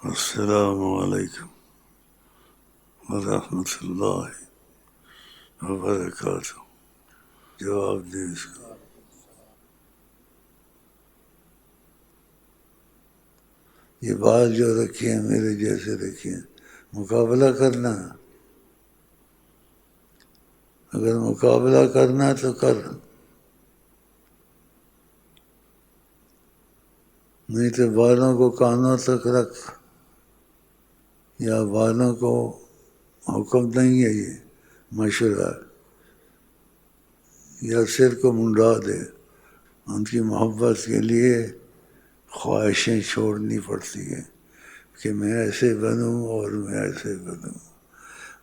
السلام علیکم ورحمۃ اللہ وبرکاتہ. جواب دیں اس کا. یہ بات جو رکھی ہے میرے جیسے رکھی ہے، مقابلہ کرنا. اگر مقابلہ کرنا تو کر، نہیں تو بالوں کو کانوں تک رکھ. یا بالوں کو حکم نہیں ہے یہ مشورہ، یا سر کو منڈا دے. ان کی محبت کے لیے خواہشیں چھوڑنی پڑتی ہیں کہ میں ایسے بنوں اور میں ایسے بنوں.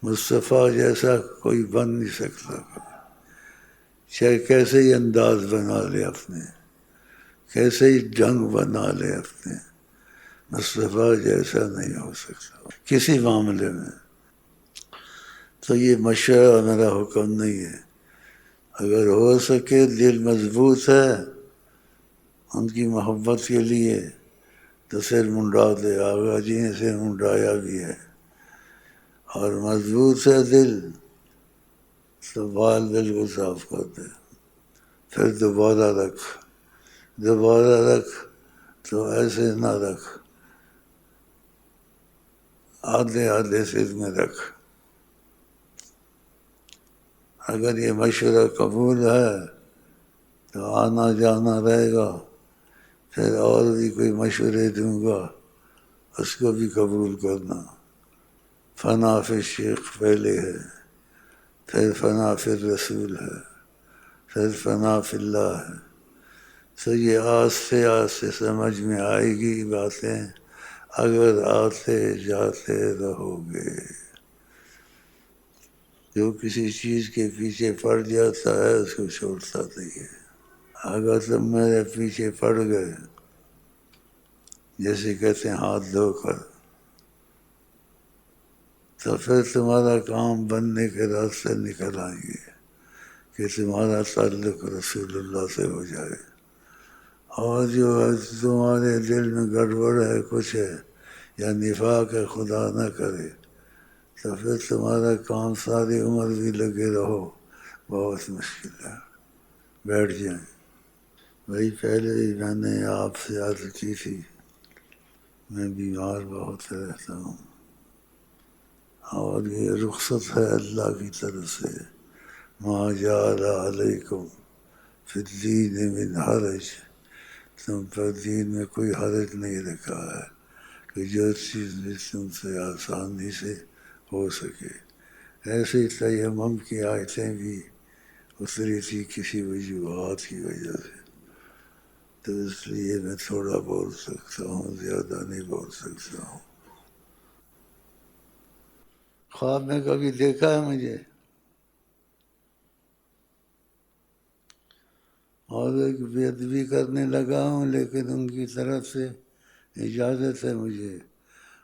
مصطفیٰ جیسا کوئی بن نہیں سکتا، چاہے کیسے ہی انداز بنا لے اپنے، کیسے ہی ڈھنگ بنا لے اپنے، مصطفیٰ جیسا نہیں ہو سکتا کسی معاملے میں. تو یہ مشورہ میرا حکم نہیں ہے. اگر ہو سکے دل مضبوط ہے ان کی محبت کے لیے تو سر منڈا دے. آغا جی نے سر منڈایا بھی ہے. اور مضبوط ہے دل تو بال بالکل صاف کر دے. پھر دوبارہ رکھ تو ایسے نہ رکھ، آدھے سر میں رکھ. اگر یہ مشورہ قبول ہے تو آنا جانا رہے گا. پھر اور بھی کوئی مشورے دوں گا اس کو بھی قبول کرنا. فنا فی الشیخ پہلے ہے، پھر فنا فی الرسول ہے، پھر فنا فی اللہ ہے. تو یہ آہستہ سمجھ میں آئے گی باتیں اگر آتے جاتے رہو گے. جو کسی چیز کے پیچھے پڑ جاتا ہے اس کو چھوڑتا نہیں ہے. اگر تم میرے پیچھے پڑ گئے، جیسے کہتے ہیں ہاتھ دھو کر، تو پھر تمہارا کام بننے کے راستے نکل آئیں گے کہ تمہارا تعلق رسول اللہ سے ہو جائے. اور جو تمہارے دل میں گڑبڑ ہے کچھ ہے یا نفاق ہے خدا نہ کرے، تو پھر تمہارا کام ساری عمر بھی لگے رہو بہت مشکل ہے. بیٹھ جائیں. بھائی پہلے ہی میں نے آپ سے عرض کی تھی میں بیمار بہت رہتا ہوں، اور یہ رخصت ہے اللہ کی طرف سے. ما جعل علیکم فی الدین من حرج، تم پر دین میں کوئی حرج نہیں رکھا ہے کہ جو چیز بھی تم سے آسانی سے ہو سکے. ایسے ہی تیمم کی آیتیں بھی اتری تھی کسی وجوہات کی وجہ سے، تو اس لیے میں تھوڑا بول سکتا ہوں، زیادہ نہیں بول سکتا ہوں. خواب میں کبھی دیکھا ہے مجھے، اور ایک بے ادبی کرنے لگا ہوں لیکن ان کی طرف سے اجازت ہے مجھے.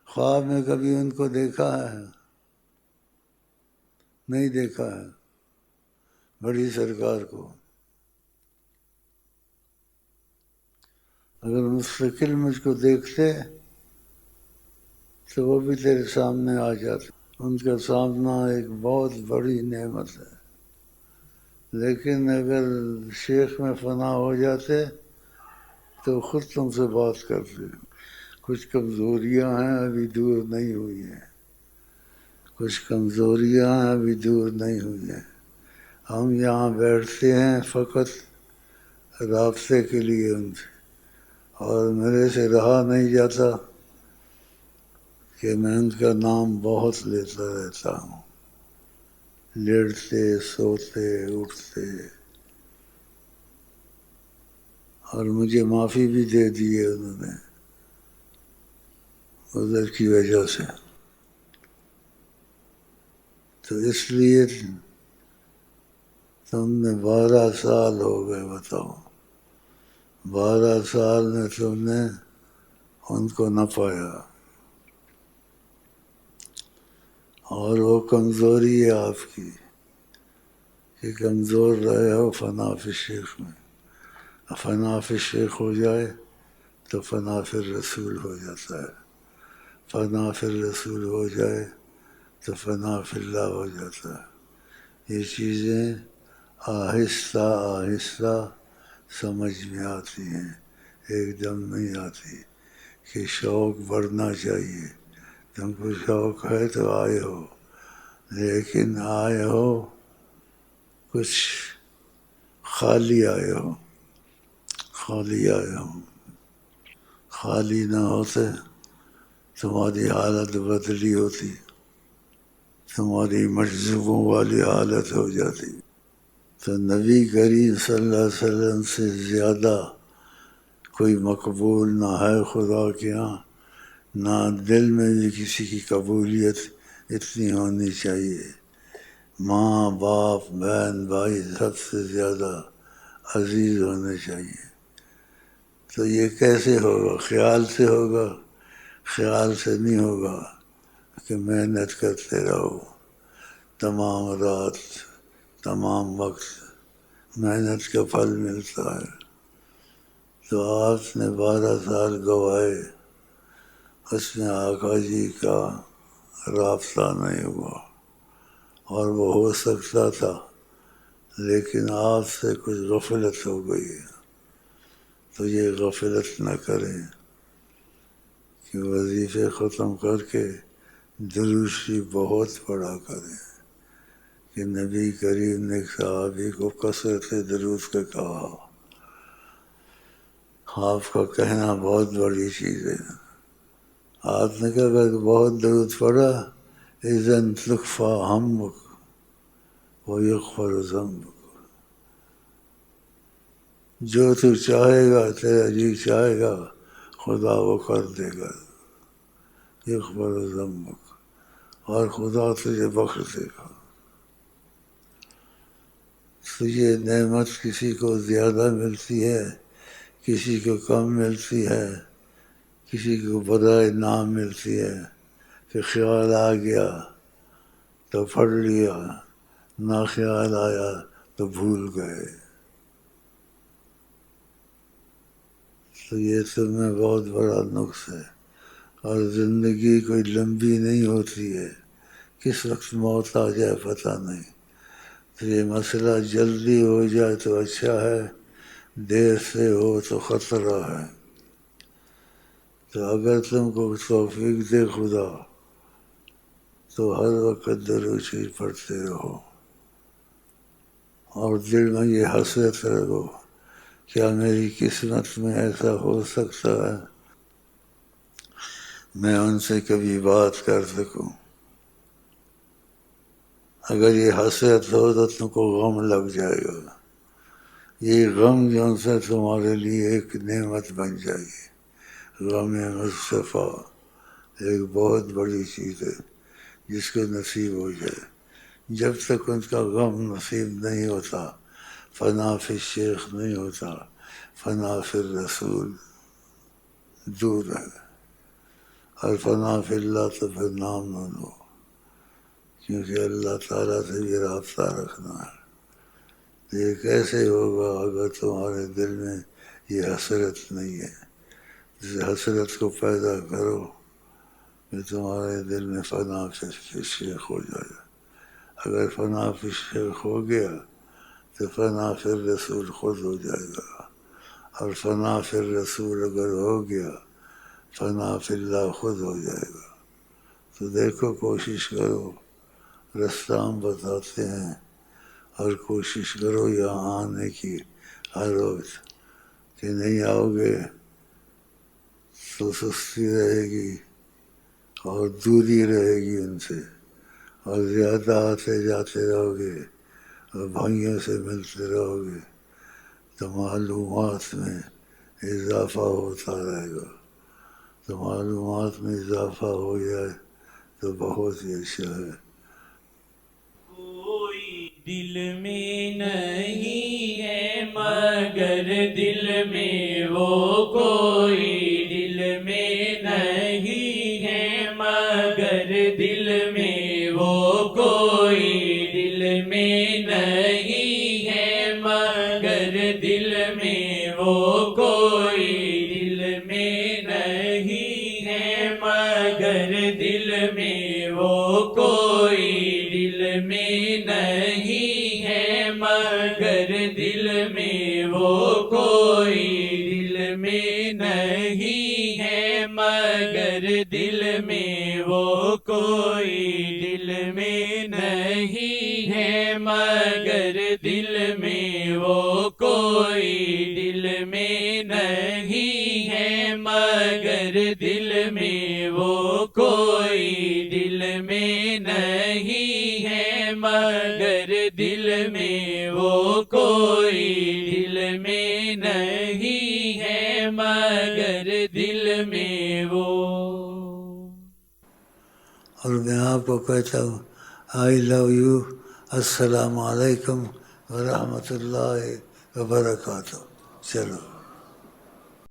خواب میں کبھی ان کو دیکھا ہے؟ نہیں دیکھا ہے. بڑی سرکار کو اگر مستقل مجھ کو دیکھتے تو وہ بھی تیرے سامنے آ جاتے. ان کا سامنا ایک بہت بڑی نعمت ہے. لیکن اگر شیخ میں فنا ہو جاتے تو خود تم سے بات کرتے. کچھ کمزوریاں ہیں ابھی دور نہیں ہوئی ہیں، کچھ کمزوریاں ہیں ابھی دور نہیں ہوئی ہیں. ہم یہاں بیٹھتے ہیں فقط رابطے کے لیے ان سے، اور میرے سے رہا نہیں جاتا کہ میں ان کا نام بہت لیتا رہتا ہوں، لیٹتے سوتے اٹھتے. اور مجھے معافی بھی دے دی ہے انہوں نے عذر کی وجہ سے. تو اس لیے تم نے 12 سال ہو گئے، بتاؤ 12 سال میں تم نے ان کو نہ پایا. اور وہ کمزوری ہے آپ کی کہ کمزور رہے ہو فنا فی الشیخ میں. فنا فی الشیخ ہو جائے تو فنا فی الرسول ہو جاتا ہے. فنا فی الرسول ہو جائے تو فنا فی اللہ ہو جاتا ہے۔ یہ چیزیں آہستہ آہستہ سمجھ میں آتی ہیں، ایک دم نہیں آتی، کہ شوق بڑھنا چاہیے۔ تم کو شوق ہے تو آئے ہو، لیکن آئے ہو کچھ خالی آئے ہو، خالی آئے ہو۔ خالی نہ ہوتے تمہاری حالت بدلی ہوتی، تمہاری مجذوبوں والی حالت ہو جاتی۔ تو نبی کریم صلی اللہ علیہ وسلم سے زیادہ کوئی مقبول نہ ہے خدا کے ہاں، نہ دل میں بھی کسی کی قبولیت اتنی ہونی چاہیے۔ ماں باپ بہن بھائی سب سے زیادہ عزیز ہونے چاہیے۔ تو یہ کیسے ہوگا؟ خیال سے ہوگا؟ خیال سے نہیں ہوگا کہ محنت کرتے رہو، تمام رات تمام وقت محنت کا پھل ملتا ہے۔ تو آپ نے 12 سال گوائے، اس میں آقا جی کا رابطہ نہیں ہوا، اور وہ ہو سکتا تھا، لیکن آپ سے کچھ غفلت ہو گئی ہے۔ تو یہ غفلت نہ کریں کہ وظیفے ختم کر کے درود شریف بہت پڑھا کریں، کہ نبی کریم نے صحابی کو کثرت درود کا کہا۔ آپ کا کہنا بہت بڑی چیز ہے۔ آپ نے کہا کہ بہت درود پڑھا، اذن تکفی ہمک ویغفر ذنبک، جو تو چاہے گا، تیرا جی چاہے گا، خدا وہ کر دے گا، یغفر ذنبک، اور خدا تجھے بخش دے گا۔ تو یہ نعمت کسی کو زیادہ ملتی ہے، کسی کو کم ملتی ہے، کسی کو برائے نام ملتی ہے، کہ خیال آ گیا تو پڑھ لیا، نہ خیال آیا تو بھول گئے۔ تو یہ تم میں بہت بڑا نقص ہے۔ اور زندگی کوئی لمبی نہیں ہوتی ہے، کس وقت موت آ جائے پتہ نہیں۔ تو یہ مسئلہ جلدی ہو جائے تو اچھا ہے، دیر سے ہو تو خطرہ ہے۔ تو اگر تم کو توفیق دے خدا تو ہر وقت درود شریف پڑھتے رہو، اور دل میں یہ حسرت رکھو، کیا میری قسمت میں ایسا ہو سکتا ہے میں ان سے کبھی بات کر سکوں۔ اگر یہ حسرت ہو تو تم کو غم لگ جائے گا، یہ غم جو سے تمہارے لیے ایک نعمت بن جائے گی۔ غم مصطفیٰ ایک بہت بڑی چیز ہے، جس کو نصیب ہو جائے۔ جب تک ان کا غم نصیب نہیں ہوتا، فنا فی الشیخ نہیں ہوتا، فنا فی الرسول دور ہے، اور فنا فی اللہ تو پھر نام نہ لو، کیونکہ اللہ تعالیٰ سے بھی رابطہ رکھنا ہے۔ یہ کیسے ہوگا اگر تمہارے دل میں یہ حسرت نہیں ہے؟ اس حسرت کو پیدا کرو کہ تمہارے دل میں فنا فی الشیخ ہو جائے۔ اگر فنا فی الشیخ ہو گیا تو فنا فی الرسول خود ہو جائے گا، اور فنا فی الرسول اگر ہو گیا فنا فی اللہ خود ہو جائے گا۔ تو دیکھو، کوشش کرو، رستہ ہم بتاتے ہیں، اور کوشش کرو یہاں آنے کی ہر وقت، کہ نہیں آؤ گے تو سستی رہے گی اور دوری رہے گی ان سے، اور زیادہ آتے جاتے رہو گے اور بھائیوں سے ملتے رہو گے تو معلومات میں اضافہ ہوتا رہے گا۔ تو معلومات میں اضافہ ہو جائے تو بہت ہی اچھا ہے۔ کوئی دل میں نہیں ہے مگر دل میں وہ کوئی دل میں نہیں ہے مگر دل میں وہ کوئی دل میں نہیں ہے مگر دل میں وہ کوئی دل میں نہیں ہے مگر میں نہیں ہے مگر دل میں وہ کوئی، دل میں نہیں ہے مگر دل میں وہ کوئی، دل میں نہیں ہے مگر دل میں وہ کوئی، دل میں نہیں ہے مگر دل میں وہ کوئی، دل میں نہیں ہے مگر دل میں وہ کوئی، دل میں نہیں ہے مگر دل میں وہ۔ اور میں آپ کو کہتا ہوں آئی لو یو، السلام علیکم ورحمۃ اللہ وبرکاتہ۔ چلو۔